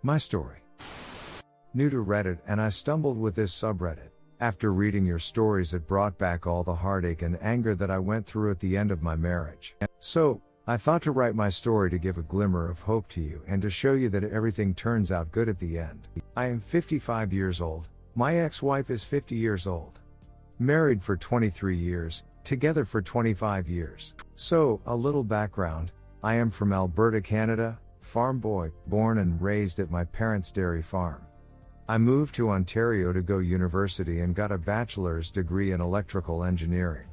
My story. New to Reddit, and I stumbled with this subreddit. After reading your stories, it brought back all the heartache and anger that I went through at the end of my marriage. So, I thought to write my story to give a glimmer of hope to you and to show you that everything turns out good at the end. I am 55 years old. My ex-wife is 50 years old. Married for 23 years, together for 25 years. So, a little background. I am from Alberta, Canada, farm boy, born and raised at my parents' dairy farm. I moved to Ontario to go university and got a bachelor's degree in electrical engineering.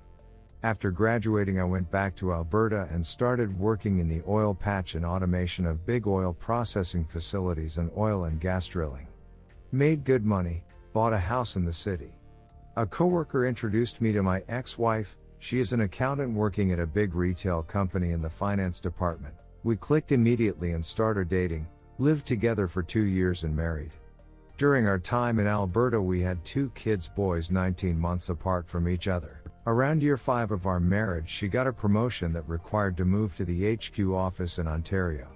After graduating, I went back to Alberta and started working in the oil patch and automation of big oil processing facilities and oil and gas drilling. Made good money, bought a house in the city. A coworker introduced me to my ex-wife. She is an accountant working at a big retail company in the finance department. We clicked immediately and started dating, lived together for 2 years and married. During our time in Alberta, we had 2 kids, boys 19 months apart from each other. Around year 5 of our marriage, she got a promotion that required to move to the HQ office in Ontario.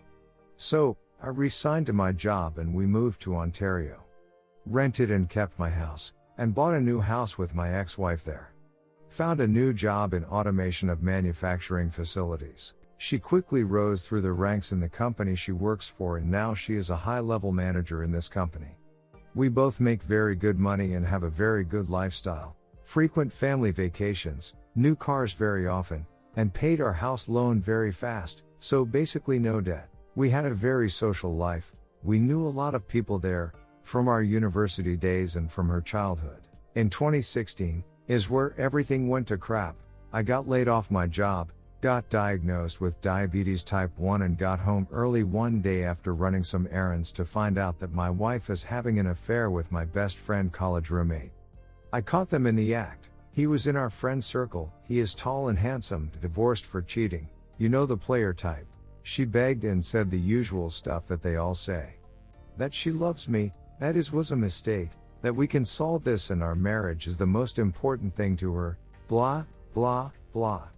So, I resigned to my job and we moved to Ontario. Rented and kept my house, and bought a new house with my ex-wife there. Found a new job in automation of manufacturing facilities. She quickly rose through the ranks in the company she works for, and now she is a high-level manager in this company. We both make very good money and have a very good lifestyle, frequent family vacations, new cars very often, and paid our house loan very fast, so basically no debt. We had a very social life. We knew a lot of people there, from our university days and from her childhood. In 2016, is where everything went to crap. I got laid off my job, got diagnosed with diabetes type 1 and got home early one day after running some errands to find out that my wife is having an affair with my best friend college roommate. I caught them in the act. He was in our friend circle, he is tall and handsome, divorced for cheating, you know the player type. She begged and said the usual stuff that they all say. That she loves me, that was a mistake, that we can solve this and our marriage is the most important thing to her, blah, blah, blah.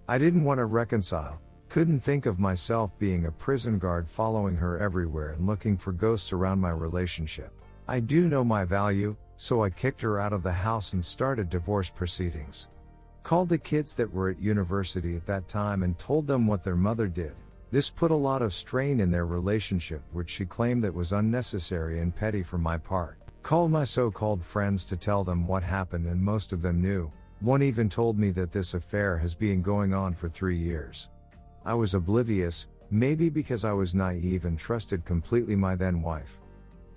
I didn't want to reconcile, couldn't think of myself being a prison guard following her everywhere and looking for ghosts around my relationship. I do know my value, so I kicked her out of the house and started divorce proceedings. Called the kids that were at university at that time and told them what their mother did. This put a lot of strain in their relationship, which she claimed that was unnecessary and petty from my part. Called my so-called friends to tell them what happened, and most of them knew. One even told me that this affair has been going on for 3 years. I was oblivious, maybe because I was naive and trusted completely my then wife.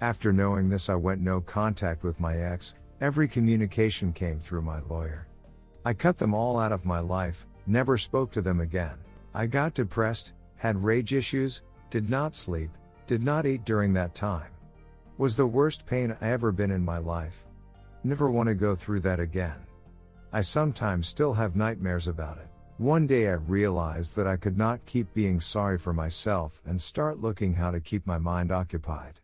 After knowing this, I went no contact with my ex. Every communication came through my lawyer. I cut them all out of my life, never spoke to them again. I got depressed, had rage issues, did not sleep, did not eat during that time. Was the worst pain I ever been in my life. Never want to go through that again. I sometimes still have nightmares about it. One day I realized that I could not keep being sorry for myself and start looking how to keep my mind occupied.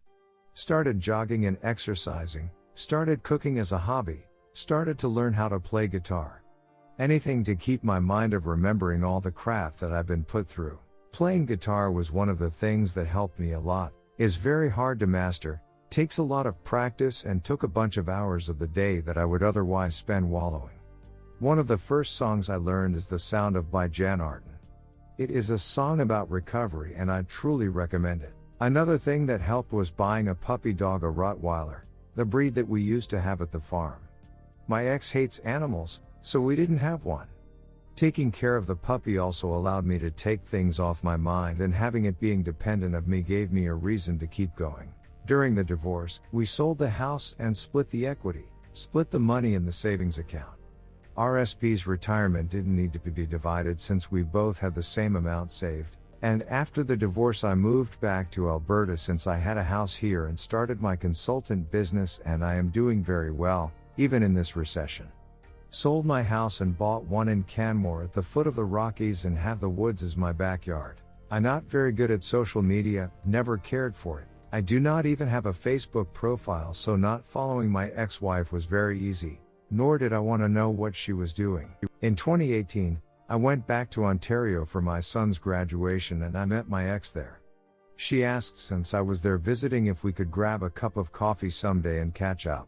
Started jogging and exercising, started cooking as a hobby, started to learn how to play guitar. Anything to keep my mind of remembering all the crap that I've been put through. Playing guitar was one of the things that helped me a lot. Is very hard to master, takes a lot of practice, and took a bunch of hours of the day that I would otherwise spend wallowing. One of the first songs I learned is The Sound of by Jan Arden. It is a song about recovery and I truly recommend it. Another thing that helped was buying a puppy dog, a Rottweiler, the breed that we used to have at the farm. My ex hates animals, so we didn't have one. Taking care of the puppy also allowed me to take things off my mind, and having it being dependent of me gave me a reason to keep going. During the divorce, we sold the house and split the equity, split the money in the savings account. RSP's retirement didn't need to be divided since we both had the same amount saved, and after the divorce I moved back to Alberta since I had a house here and started my consultant business, and I am doing very well, even in this recession. Sold my house and bought one in Canmore at the foot of the Rockies and have the woods as my backyard. I'm not very good at social media, never cared for it. I do not even have a Facebook profile, so not following my ex-wife was very easy, nor did I want to know what she was doing. In 2018, I went back to Ontario for my son's graduation and I met my ex there. She asked since I was there visiting if we could grab a cup of coffee someday and catch up.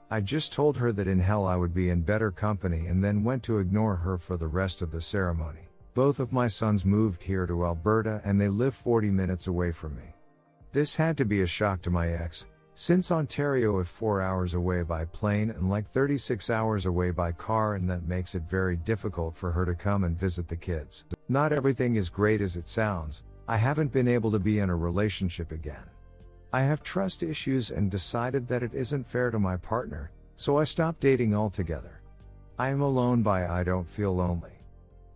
I just told her that in hell I would be in better company and then went to ignore her for the rest of the ceremony. Both of my sons moved here to Alberta and they live 40 minutes away from me. This had to be a shock to my ex, since Ontario is 4 hours away by plane and like 36 hours away by car, and that makes it very difficult for her to come and visit the kids. Not everything is great as it sounds. I haven't been able to be in a relationship again. I have trust issues and decided that it isn't fair to my partner, so I stopped dating altogether. I am alone but I don't feel lonely.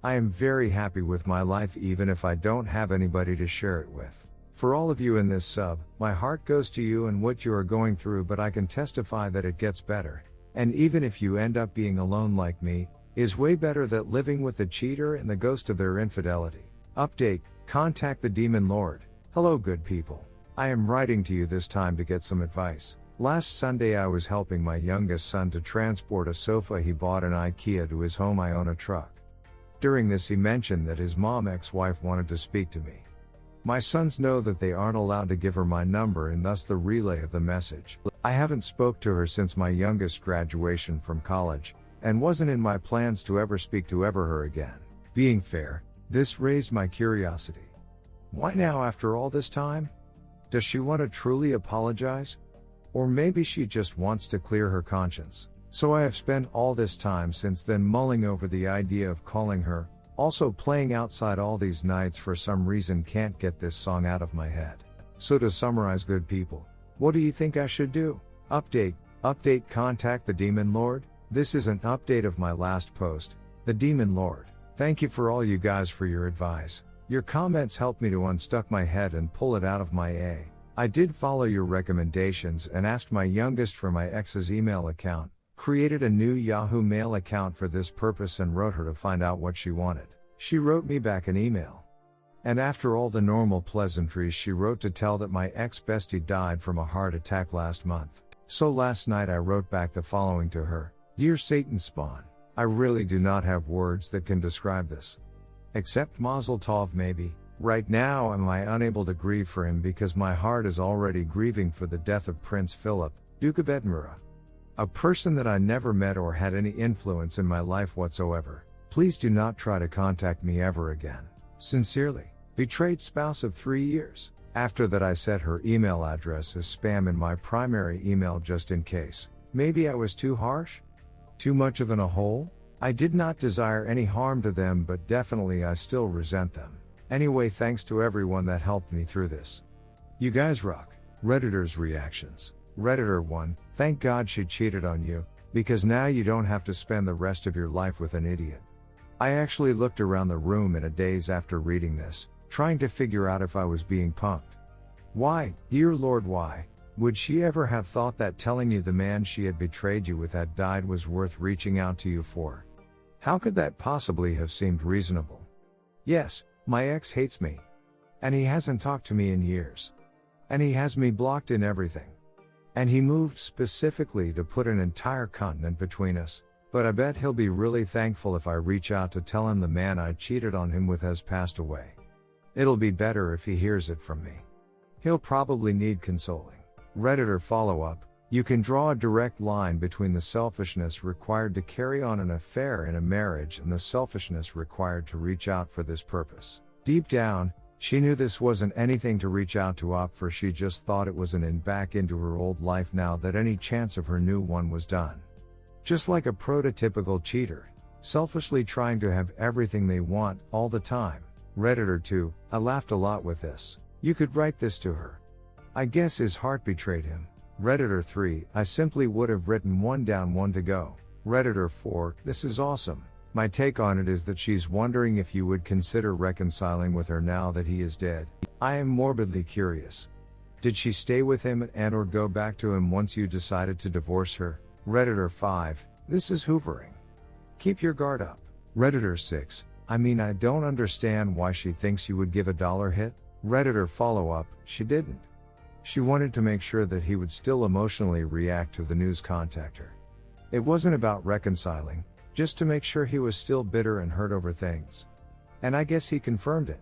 I am very happy with my life even if I don't have anybody to share it with. For all of you in this sub, my heart goes to you and what you are going through, but I can testify that it gets better. And even if you end up being alone like me, is way better than living with the cheater and the ghost of their infidelity. Update, contact the demon lord. Hello good people. I am writing to you this time to get some advice. Last Sunday I was helping my youngest son to transport a sofa he bought in IKEA to his home. I own a truck. During this he mentioned that his mom ex-wife wanted to speak to me. My sons know that they aren't allowed to give her my number and thus the relay of the message. I haven't spoke to her since my youngest graduation from college, and wasn't in my plans to ever speak to her again. Being fair, this raised my curiosity. Why now after all this time? Does she want to truly apologize? Or maybe she just wants to clear her conscience. So I have spent all this time since then mulling over the idea of calling her, also playing outside all these nights. For some reason can't get this song out of my head. So to summarize good people, what do you think I should do? Update, contact the demon lord. This is an update of my last post, the demon lord. Thank you for all you guys for your advice. Your comments helped me to unstuck my head and pull it out of my A. I did follow your recommendations and asked my youngest for my ex's email account, created a new Yahoo Mail account for this purpose and wrote her to find out what she wanted. She wrote me back an email. And after all the normal pleasantries she wrote to tell that my ex-bestie died from a heart attack last month. So last night I wrote back the following to her. Dear Satan spawn, I really do not have words that can describe this. Except Mazel Tov maybe. Right now am I unable to grieve for him because my heart is already grieving for the death of Prince Philip, Duke of Edinburgh. A person that I never met or had any influence in my life whatsoever. Please do not try to contact me ever again. Sincerely, betrayed spouse of 3 years. After that I set her email address as spam in my primary email just in case. Maybe I was too harsh? Too much of an a-hole? I did not desire any harm to them, but definitely I still resent them. Anyway, thanks to everyone that helped me through this. You guys rock. Redditors reactions. Redditor 1, thank God she cheated on you, because now you don't have to spend the rest of your life with an idiot. I actually looked around the room in a daze after reading this, trying to figure out if I was being punked. Why, dear Lord, why would she ever have thought that telling you the man she had betrayed you with had died was worth reaching out to you for? How could that possibly have seemed reasonable? Yes, my ex hates me. And he hasn't talked to me in years. And he has me blocked in everything. And he moved specifically to put an entire continent between us, but I bet he'll be really thankful if I reach out to tell him the man I cheated on him with has passed away. It'll be better if he hears it from me. He'll probably need consoling. Redditor follow-up, you can draw a direct line between the selfishness required to carry on an affair in a marriage and the selfishness required to reach out for this purpose. Deep down, she knew this wasn't anything to reach out to opt for. She just thought it was an in back into her old life now that any chance of her new one was done. Just like a prototypical cheater, selfishly trying to have everything they want all the time. Redditor 2, I laughed a lot with this. You could write this to her. I guess his heart betrayed him. Redditor 3, I simply would have written one down, one to go. Redditor 4, this is awesome. My take on it is that she's wondering if you would consider reconciling with her now that he is dead. I am morbidly curious. Did she stay with him and or go back to him once you decided to divorce her? Redditor 5, this is hoovering. Keep your guard up. Redditor 6, I mean I don't understand why she thinks you would give a dollar hit. Redditor follow-up, she didn't. She wanted to make sure that he would still emotionally react to the news. Contact her. It wasn't about reconciling, just to make sure he was still bitter and hurt over things. And I guess he confirmed it.